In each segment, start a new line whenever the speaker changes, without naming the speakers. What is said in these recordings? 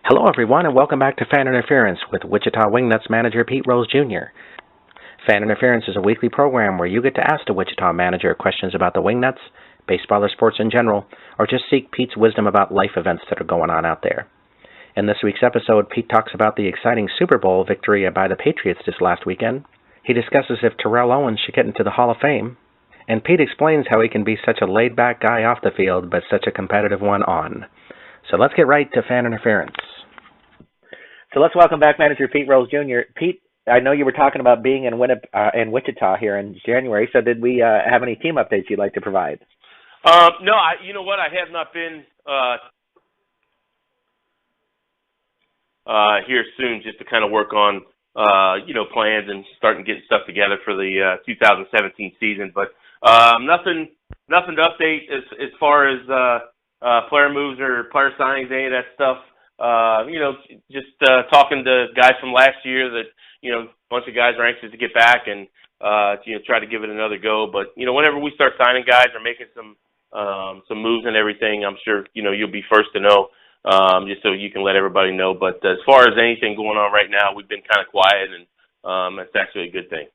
Hello, everyone, and welcome back to Fan Interference with Wichita Wingnuts manager Pete Rose Jr. Fan Interference is a weekly program where you get to ask the Wichita manager questions about the Wingnuts, baseball or sports in general, or just seek Pete's wisdom about life events that are going on out there. In this week's episode, Pete talks about the exciting Super Bowl victory by the Patriots this last weekend. He discusses if Terrell Owens should get into the Hall of Fame. And Pete explains how he can be such a laid-back guy off the field, but such a competitive one on. So let's get right to Fan Interference. So let's welcome back manager Pete Rose Jr. Pete, I know you were talking about being in Wichita here in January, so did we have any team updates you'd like to provide?
No, you know what? I have not been here soon just to kind of work on, plans and starting getting stuff together for the 2017 season. But nothing to update as far as player moves or player signings, any of that stuff. Just talking to guys from last year that, a bunch of guys are anxious to get back and, try to give it another go. But, whenever we start signing guys or making some moves and everything, I'm sure, you'll be first to know, just so you can let everybody know. But as far as anything going on right now, we've been kind of quiet, and that's actually a good thing.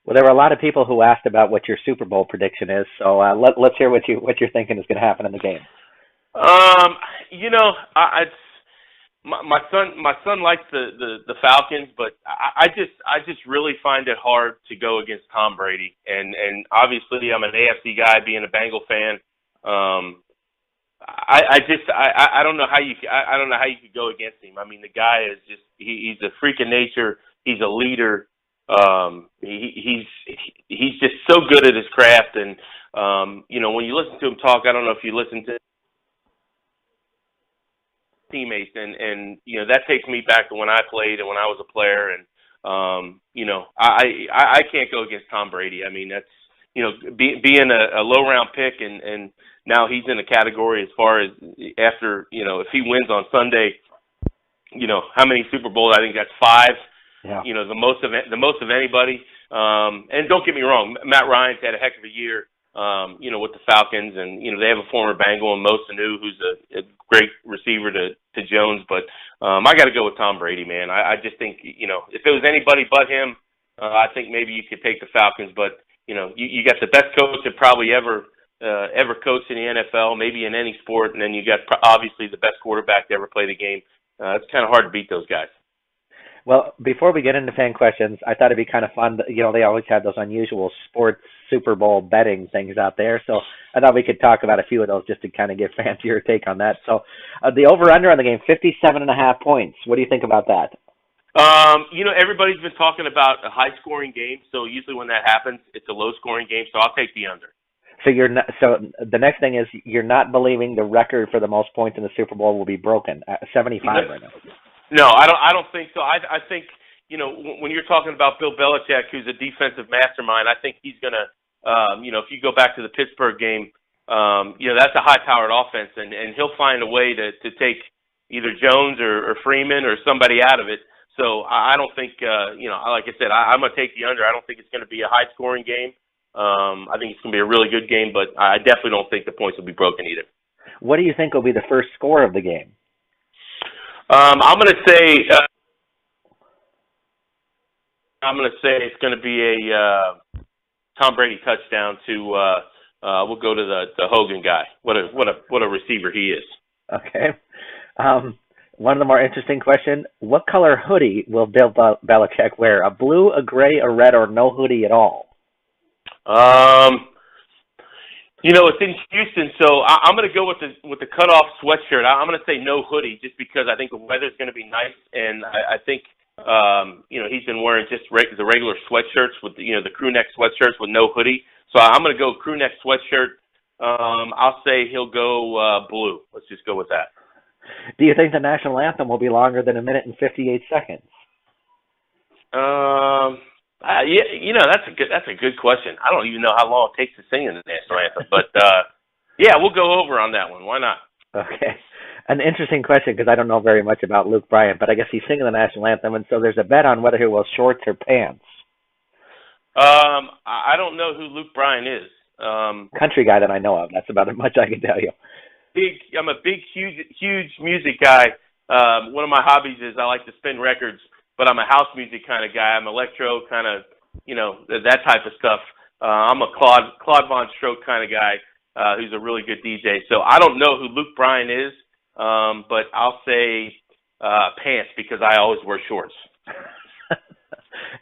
Well, there were a lot of people who asked about what your Super Bowl prediction is, so let's hear what you're thinking is going to happen in the game. My son likes the Falcons, but I just really find it hard to go against Tom Brady, and obviously I'm an AFC guy, being a Bengal fan. I don't know how you could go against him. I mean, the guy is just he's a freak of nature. He's a leader. He's just so good at his craft, and when you listen to him talk, I don't know if you listen to teammates, and that takes me back to when I played and when I was a player, and I can't go against Tom Brady. I mean, that's being a low round pick, and now he's in a category as far as after if he wins on Sunday, how many Super Bowls? I think that's 5. Yeah.
The most of anybody. And don't get me wrong, Matt Ryan's had a heck of a year. With the Falcons, and they have a former Bengal and Mo Sanu, who's a great receiver to Jones. But I got to go with Tom Brady, man. I just think if it was anybody but him, I think maybe you could take the Falcons. But you got the best coach that probably ever coached in the NFL, maybe in any sport, and then you got obviously the best quarterback to ever play the game. It's kind of hard to beat those guys.
Well, before we get into fan questions, I thought it'd be kind of fun. They always have those unusual sports Super Bowl betting things out there. So I thought we could talk about a few of those just to kind of get fans your take on that. So the over-under on the game, 57.5 points. What do you think about that?
Everybody's been talking about a high-scoring game. So usually when that happens, it's a low-scoring game. So I'll take the under.
So So the next thing is you're not believing the record for the most points in the Super Bowl will be broken. 75 right now.
No, I don't think so. I think, when you're talking about Bill Belichick, who's a defensive mastermind, I think he's going to, if you go back to the Pittsburgh game, that's a high-powered offense, and he'll find a way to take either Jones or Freeman or somebody out of it. So I don't think, like I said, I'm going to take the under. I don't think it's going to be a high-scoring game. I think it's going to be a really good game, but I definitely don't think the points will be broken either.
What do you think will be the first score of the game?
I'm going to say it's going to be a Tom Brady touchdown to we'll go to the Hogan guy. What a receiver he is.
Okay. One of the more interesting questions: what color hoodie will Bill Belichick wear? A blue, a gray, a red, or no hoodie at all?
It's in Houston, so I'm going to go with the cutoff sweatshirt. I'm going to say no hoodie, just because I think the weather's going to be nice, and I think he's been wearing just the regular sweatshirts with the crew neck sweatshirts with no hoodie. So I'm going to go crew neck sweatshirt. I'll say he'll go blue. Let's just go with that.
Do you think the national anthem will be longer than 1 minute and 58 seconds?
That's a good question. I don't even know how long it takes to sing in the national anthem, but we'll go over on that one. Why not?
Okay. An interesting question, because I don't know very much about Luke Bryan, but I guess he's singing the national anthem, and so there's a bet on whether he will shorts or pants.
I don't know who Luke Bryan is.
Country guy that I know of. That's about as much I can tell you.
I'm a big, huge music guy. one of my hobbies is I like to spin records, but I'm a house music kind of guy. I'm electro kind of, that type of stuff. I'm a Claude Von Stroke kind of guy who's a really good DJ. So I don't know who Luke Bryan is, but I'll say pants because I always wear shorts.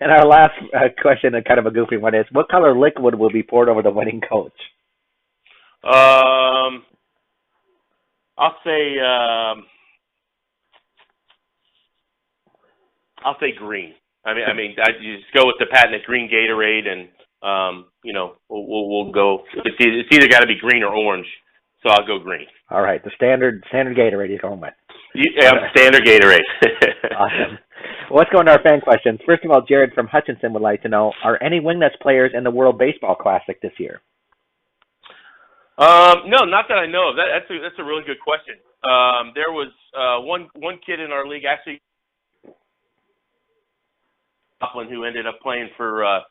And our last question, and kind of a goofy one, is what color liquid will be poured over the winning coach?
I'll say green. I you just go with the patented green Gatorade, and we'll go. It's either got to be green or orange, so I'll go green.
All right, the standard Gatorade you're going with.
Yeah, standard Gatorade.
Awesome. Well, let's go into our fan questions. First of all, Jared from Hutchinson would like to know: are any Wingnuts players in the World Baseball Classic this year?
No, not that I know of. That's a really good question. There was one kid in our league, actually, who ended up playing for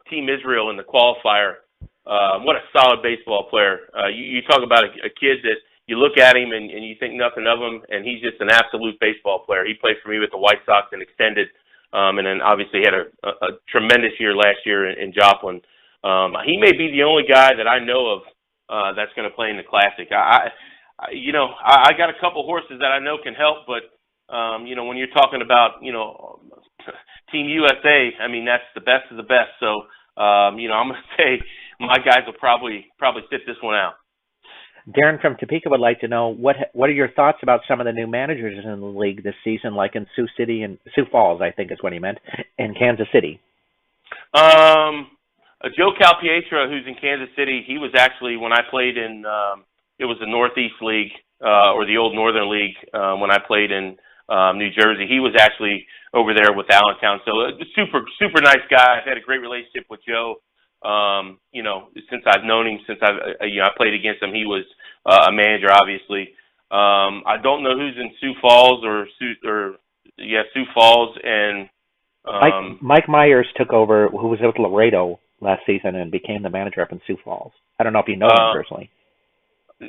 Team Israel in the qualifier. What a solid baseball player. You talk about a kid that you look at him and you think nothing of him, and he's just an absolute baseball player. He played for me with the White Sox and extended, and then obviously had a tremendous year last year in Joplin. He may be the only guy that I know of that's going to play in the Classic. I got a couple horses that I know can help, but when you're talking about Team USA, that's the best of the best. So I'm going to say my guys will probably sit this one out.
Darren from Topeka would like to know what are your thoughts about some of the new managers in the league this season, like in Sioux Falls, I think is what he meant, and Kansas City.
Joe Calpietro, who's in Kansas City, he was actually, when I played in, it was the Northeast League, or the old Northern League, when I played in New Jersey. He was actually over there with Allentown. So a super nice guy. I've had a great relationship with Joe. Since I've known him, since I played against him, he was a manager, obviously. I don't know who's in Sioux Falls Sioux Falls, and
Mike Myers took over, who was with Laredo last season and became the manager up in Sioux Falls. I don't know if you know him personally.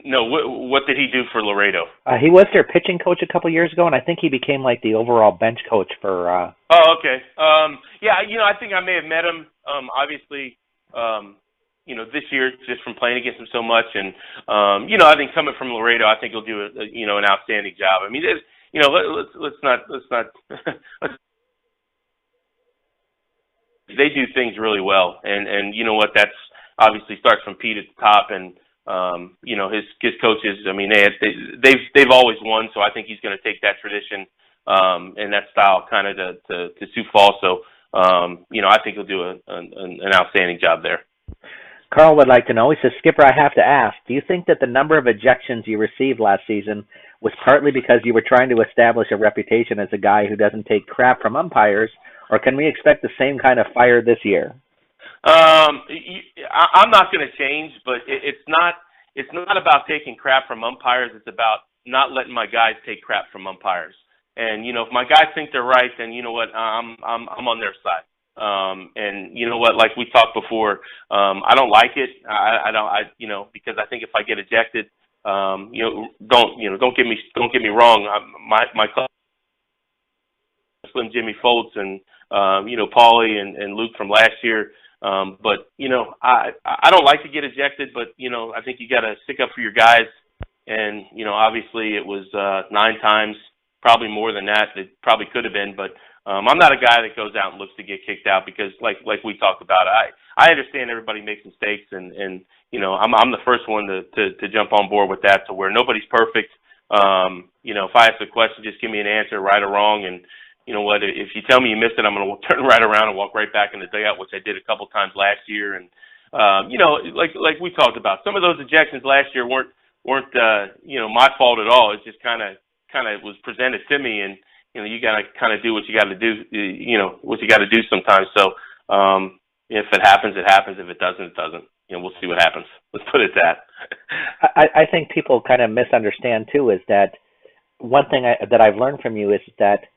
No, what did he do for Laredo?
He was their pitching coach a couple years ago, and I think he became like the overall bench coach for.
Oh, okay. I think I may have met him. Obviously, this year just from playing against him so much, and I think coming from Laredo, I think he'll do an outstanding job. I mean, let's not. They do things really well, and you know what? That's obviously starts from Pete at the top, and his coaches. I mean, they've always won, so I think he's going to take that tradition and that style kind of to Sioux Falls. So I think he'll do an outstanding job there.
Carl would like to know. He says, Skipper, I have to ask: do you think that the number of ejections you received last season was partly because you were trying to establish a reputation as a guy who doesn't take crap from umpires? Or can we expect the same kind of fire this year?
I'm not going to change, but it's not about taking crap from umpires. It's about not letting my guys take crap from umpires. And if my guys think they're right, then you know what, I'm on their side. And you know what, like we talked before, I don't like it. Because I think if I get ejected, don't get me wrong. My club, Slim Jimmy Foltz and Paulie and Luke from last year. But I don't like to get ejected, but I think you got to stick up for your guys. And obviously it was 9 times, probably more than that. It probably could have been, but I'm not a guy that goes out and looks to get kicked out because, like we talked about, I understand everybody makes mistakes, and I'm the first one to jump on board with that, to where nobody's perfect. If I ask a question, just give me an answer, right or wrong, and you know what? If you tell me you missed it, I'm going to turn right around and walk right back in the dugout, which I did a couple times last year. And like we talked about, some of those ejections last year weren't my fault at all. It just kind of was presented to me, and you got to kind of do what you got to do. What you got to do sometimes. So if it happens, it happens. If it doesn't, it doesn't. We'll see what happens. Let's put it that.
I think people kind of misunderstand too. Is that one thing that I've learned from you is that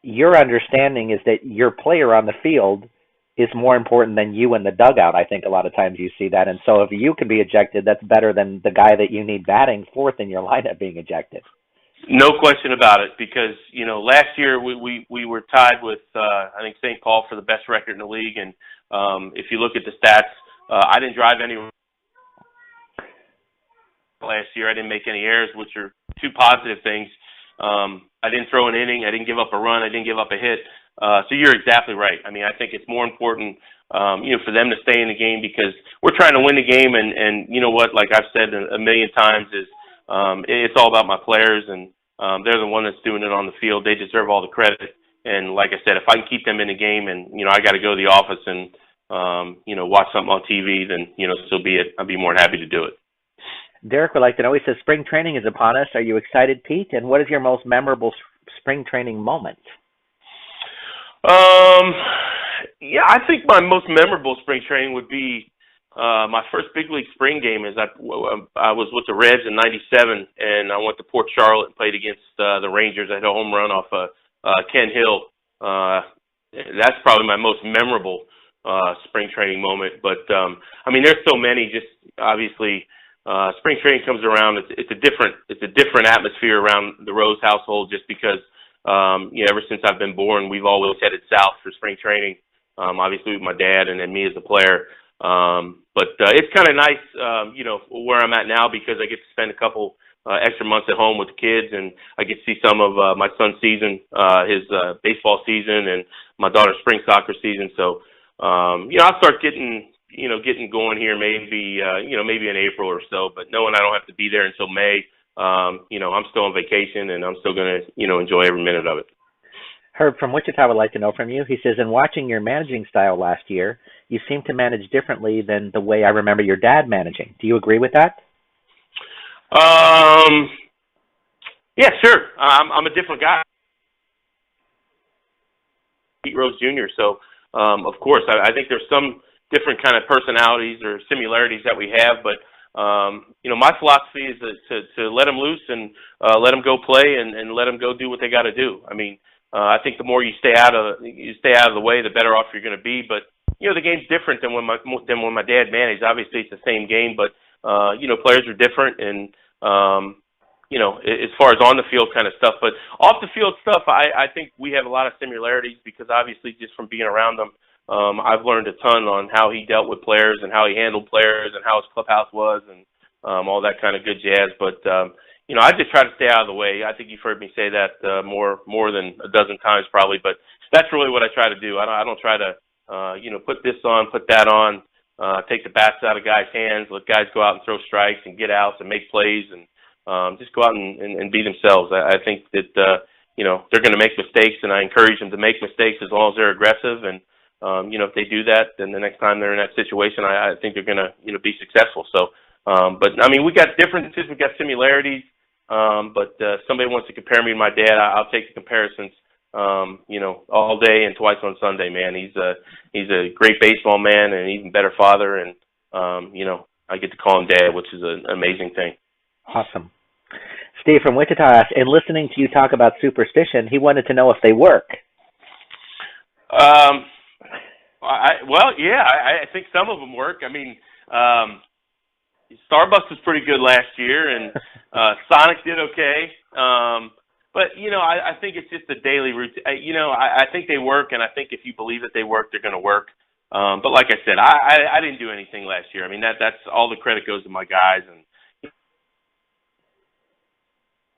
your understanding is that your player on the field is more important than you in the dugout. I think a lot of times you see that. And so if you can be ejected, that's better than the guy that you need batting fourth in your lineup being ejected.
No question about it, because last year we were tied with I think St. Paul for the best record in the league, and if you look at the stats, I didn't drive any last year. I didn't make any errors, which are two positive things. I didn't throw an inning. I didn't give up a run. I didn't give up a hit. So you're exactly right. I mean, I think it's more important, for them to stay in the game, because we're trying to win the game. And you know what? Like I've said a million times, is it's all about my players, and they're the one that's doing it on the field. They deserve all the credit. And like I said, if I can keep them in the game, and I got to go to the office and watch something on TV, then so be it. I'd be more than happy to do it.
Derek would like to know, he says, spring training is upon us. Are you excited, Pete? And what is your most memorable spring training moment?
Yeah, I think my most memorable spring training would be my first big league spring game. Is I was with the Reds in '97, and I went to Port Charlotte and played against the Rangers. I had a home run off Ken Hill. That's probably my most memorable spring training moment. But I mean, there's so many. Just obviously, spring training comes around. It's a different atmosphere around the Rose household, just because ever since I've been born, we've always headed south for spring training. Obviously with my dad and then me as a player. But it's kind of nice, where I'm at now, because I get to spend a couple extra months at home with the kids, and I get to see some of my son's season, his baseball season, and my daughter's spring soccer season. So, I'll start getting going here maybe in April or so, but knowing I don't have to be there until May, I'm still on vacation, and I'm still going to, enjoy every minute of it.
Herb from Wichita would like to know from you. He says, in watching your managing style last year, you seem to manage differently than the way I remember your dad managing. Do you agree with that?
Yeah, sure. I'm a different guy. Pete Rose Jr. So, of course, I think there's some different kind of personalities or similarities that we have, but my philosophy is to let them loose and let them go play and let them go do what they got to do. I mean, I think the more you stay out of the way, the better off you're going to be. But the game's different than when my dad managed. Obviously, it's the same game, but players are different, and as far as on the field kind of stuff. But off the field stuff, I think we have a lot of similarities, because obviously just from being around them, I've learned a ton on how he dealt with players and how he handled players and how his clubhouse was, and all that kind of good jazz. But I just try to stay out of the way. I think you've heard me say that more than a dozen times probably, but that's really what I try to do. I don't try to put this on, put that on, take the bats out of guys' hands, let guys go out and throw strikes and get outs and make plays, and just go out and be themselves. I think that they're going to make mistakes, and I encourage them to make mistakes as long as they're aggressive. And if they do that, then the next time they're in that situation, I think they're going to be successful. So, but I mean, we got differences, we got similarities. But somebody wants to compare me to my dad, I'll take the comparisons, all day and twice on Sunday, man. He's a great baseball man and an even better father. And, I get to call him Dad, which is an amazing thing.
Awesome. Steve from Wichita asked, in listening to you talk about superstition, he wanted to know if they work.
I think some of them work. I mean, Starbucks was pretty good last year, and Sonic did okay. But, I think it's just a daily routine. I think they work, and I think if you believe that they work, they're going to work. But like I said, I didn't do anything last year. I mean, that's all the credit goes to my guys. And if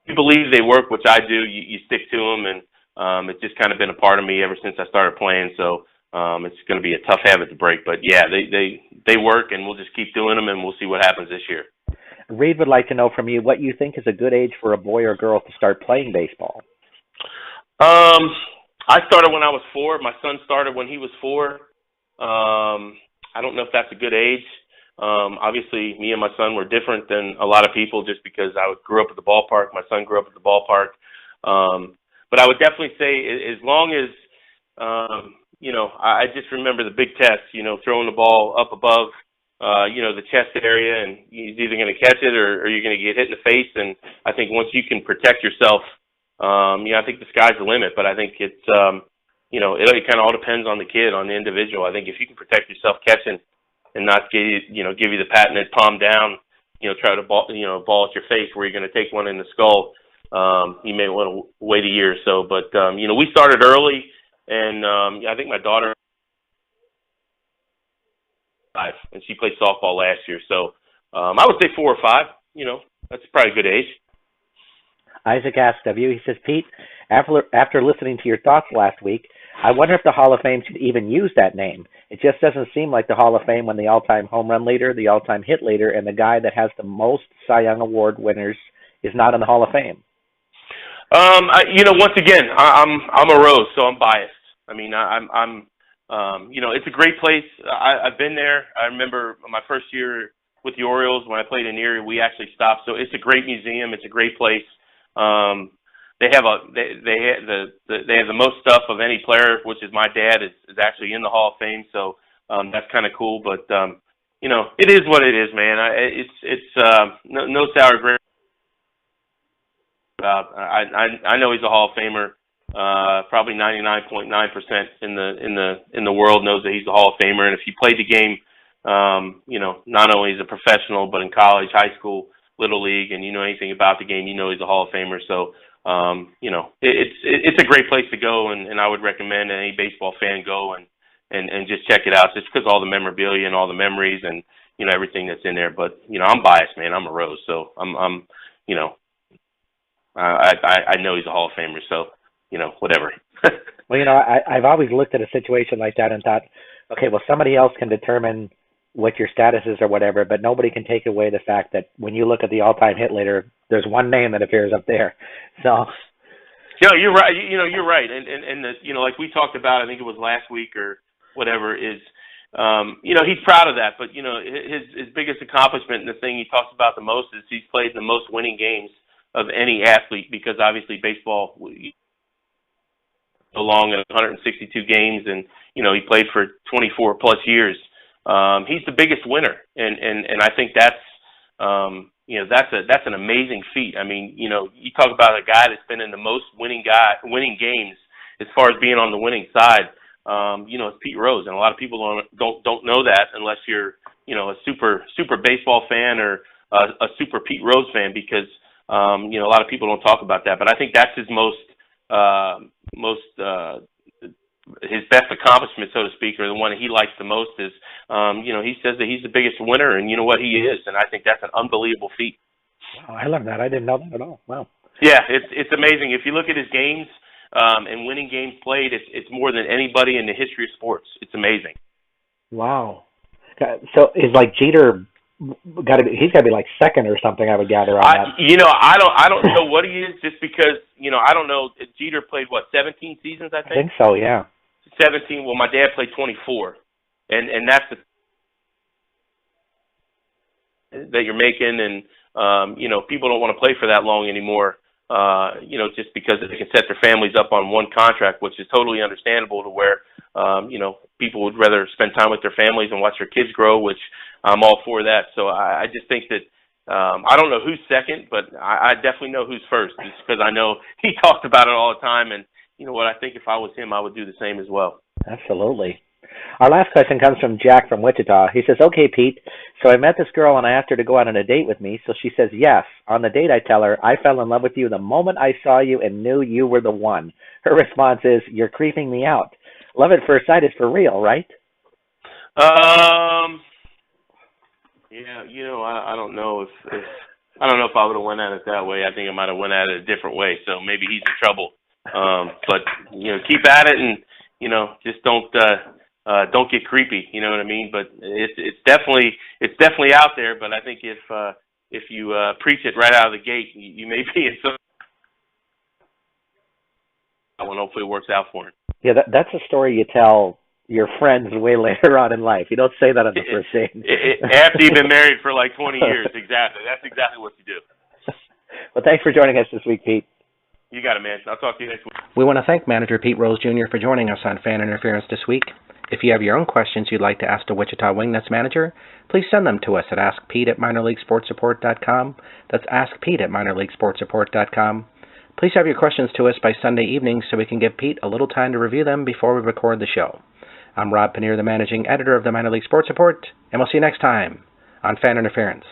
you believe they work, which I do, you stick to them, and it's just kind of been a part of me ever since I started playing. So it's going to be a tough habit to break. But, yeah, they work, and we'll just keep doing them, and we'll see what happens this year.
Reed would like to know from you what you think is a good age for a boy or girl to start playing baseball.
I started when I was 4. My son started when he was 4. I don't know if that's a good age. Obviously, me and my son were different than a lot of people just because I grew up at the ballpark. My son grew up at the ballpark. But I would definitely say as long as, I just remember the big test, throwing the ball up above, the chest area, and he's either going to catch it or you're going to get hit in the face. And I think once you can protect yourself, I think the sky's the limit. But I think it's, it kind of all depends on the kid, on the individual. I think if you can protect yourself catching and not give you the patented palm down, try to ball at your face where you're going to take one in the skull. he may want to wait a year or so. But we started early, and I think my daughter, and she played softball last year. So I would say 4 or 5. That's probably a good age.
Isaac asked of you, he says, Pete, after listening to your thoughts last week, I wonder if the Hall of Fame should even use that name. It just doesn't seem like the Hall of Fame when the all-time home run leader, the all-time hit leader, and the guy that has the most Cy Young Award winners is not in the Hall of Fame.
Once again, I'm a Rose, so I'm biased. I mean, it's a great place. I've been there. I remember my first year with the Orioles when I played in Erie. We actually stopped. So it's a great museum. It's a great place. They have the most stuff of any player, which is my dad is actually in the Hall of Fame. So that's kind of cool. But it is what it is, man. It's no sour grapes. I know he's a Hall of Famer. Probably 99.9% in the world knows that he's a Hall of Famer. And if you played the game, not only as a professional, but in college, high school, little league, and you know anything about the game, he's a Hall of Famer. So, it's a great place to go, and I would recommend any baseball fan go and just check it out, just because all the memorabilia and all the memories and everything that's in there. But I'm biased, man. I'm a Rose, so I'm I know he's a Hall of Famer, so whatever.
Well, I've always looked at a situation like that and thought, okay, well, somebody else can determine what your status is or whatever, but nobody can take away the fact that when you look at the all-time hit leader, there's one name that appears up there. So,
you're right. You're right, and like we talked about, I think it was last week or whatever, is he's proud of that. But his biggest accomplishment and the thing he talks about the most is he's played the most winning games of any athlete, because obviously baseball so long in 162 games, and he played for 24 plus years. He's the biggest winner, and I think that's an amazing feat. I mean, you talk about a guy that's been in the most winning games as far as being on the winning side. It's Pete Rose, and a lot of people don't know that unless you're a super baseball fan or a super Pete Rose fan, because a lot of people don't talk about that. But I think that's his his best accomplishment, so to speak, or the one that he likes the most is, he says that he's the biggest winner, and you know what, he is, and I think that's an unbelievable feat.
Wow, I love that. I didn't know that at all. Wow.
Yeah, it's amazing. If you look at his games and winning games played, it's more than anybody in the history of sports. It's amazing.
Wow. So is like Jeter he's got to be like second or something, I would gather on that.
I don't know what he is, just because I don't know. Jeter played 17 seasons, I think.
I think so, yeah.
17. Well, my dad played 24, and that's that you're making, and people don't want to play for that long anymore. Just because they can set their families up on one contract, which is totally understandable, to where people would rather spend time with their families and watch their kids grow, which I'm all for that. So I just think that I don't know who's second, but I definitely know who's first, just because I know he talked about it all the time, and I think if I was him, I would do the same as well.
Absolutely. Our last question comes from Jack from Wichita. He says, okay, Pete, so I met this girl and I asked her to go out on a date with me. So she says, yes. On the date, I tell her, I fell in love with you the moment I saw you and knew you were the one. Her response is, you're creeping me out. Love at first sight is for real, right?
Yeah, I don't know if I don't know if I would have went at it that way. I think I might have went at it a different way. So maybe he's in trouble. But keep at it, and just don't get creepy. You know what I mean? But it's definitely out there. But I think if you preach it right out of the gate, you may be in some. That one hopefully works out for him.
Yeah, that's a story you tell your friends way later on in life. You don't say that on the first date.
After you've been married for like 20 years, exactly. That's exactly what you do.
Well, thanks for joining us this week, Pete.
You got it, man. I'll talk to you next week.
We want to thank Manager Pete Rose Jr. for joining us on Fan Interference this week. If you have your own questions you'd like to ask the Wichita Wingnuts manager, please send them to us at askpete@minorleaguesportsupport.com. That's askpete@minorleaguesportsupport.com. Please have your questions to us by Sunday evening so we can give Pete a little time to review them before we record the show. I'm Rob Pannier, the managing editor of the Minor League Sports Report, and we'll see you next time on Fan Interference.